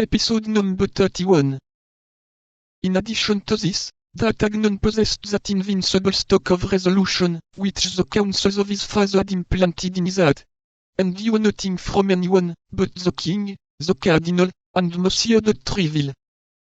Episode number 31. In addition to this, D'Artagnan possessed that invincible stock of resolution, which the counsels of his father had implanted in his heart. And knew nothing from anyone, but the king, the cardinal, and Monsieur de Treville.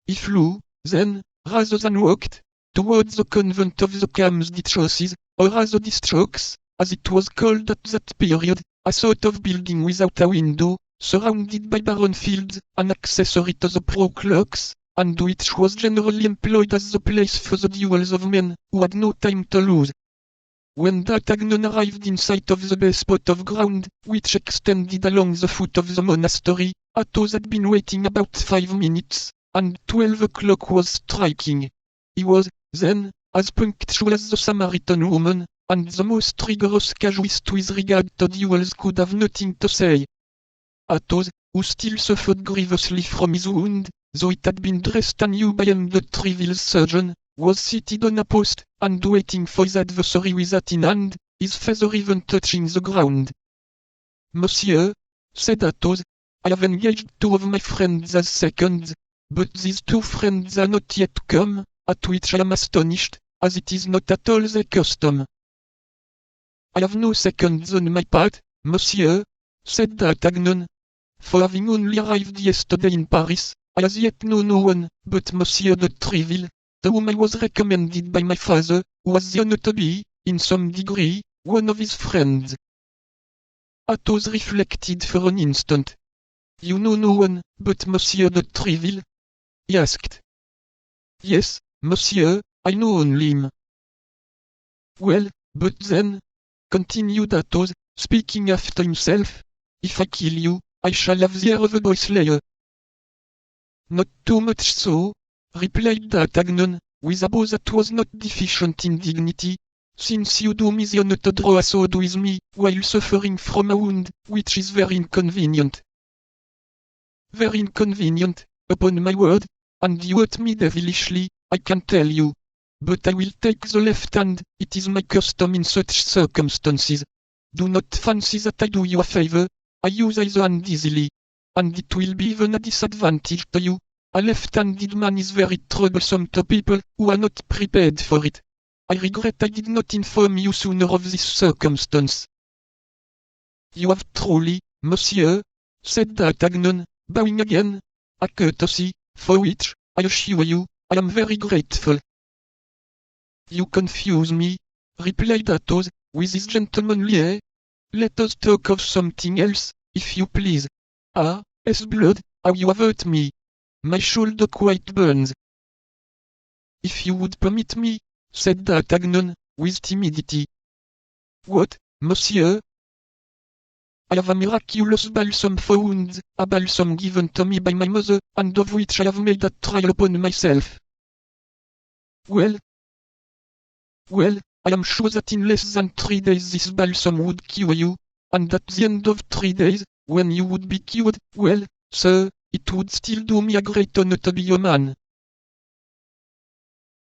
He flew, then, rather than walked, towards the convent of the Camps Ditchoses, or rather Distrokes, as it was called at that period, a sort of building without a window, surrounded by barren fields, an accessory to the Proclux, and which was generally employed as the place for the duels of men who had no time to lose. When D'Artagnan arrived in sight of the bare spot of ground, which extended along the foot of the monastery, Athos had been waiting about 5 minutes, and 12 o'clock was striking. He was, then, as punctual as the Samaritan woman, and the most rigorous casuist with regard to duels could have nothing to say. Athos, who still suffered grievously from his wound, though it had been dressed anew by M. de Treville's surgeon, was seated on a post, and waiting for his adversary with hat in hand, his feather even touching the ground. Monsieur, said Athos, I have engaged 2 of my friends as seconds, but these 2 friends are not yet come, at which I am astonished, as it is not at all their custom. I have no seconds on my part, monsieur, said D'Artagnan, for having only arrived yesterday in Paris, I as yet know no one but Monsieur de Treville, to whom I was recommended by my father, who has the honor to be, in some degree, one of his friends. Athos reflected for an instant. You know no one but Monsieur de Treville? He asked. Yes, monsieur, I know only him. Well, but then, continued Athos, speaking after himself, if I kill you, I shall have the air of a boy slayer. Not too much so, replied D'Artagnan, with a bow that was not deficient in dignity, since you do me the honor to draw a sword with me, while suffering from a wound, which is very inconvenient. Very inconvenient, upon my word, and you hurt me devilishly, I can tell you. But I will take the left hand, it is my custom in such circumstances. Do not fancy that I do you a favor, I use either hand easily. And it will be even a disadvantage to you. A left-handed man is very troublesome to people who are not prepared for it. I regret I did not inform you sooner of this circumstance. You have truly, monsieur, said D'Artagnan, bowing again, a courtesy, for which, I assure you, I am very grateful. You confuse me, replied Athos, with his gentlemanly air. Let us talk of something else, if you please. Ah, blood, how you have hurt me. My shoulder quite burns. If you would permit me, said D'Artagnan, with timidity. What, monsieur? I have a miraculous balsam for wounds, a balsam given to me by my mother, and of which I have made a trial upon myself. Well, I am sure that in less than 3 days this balsam would cure you, and at the end of 3 days, when you would be cured, well, sir, it would still do me a great honor to be your man.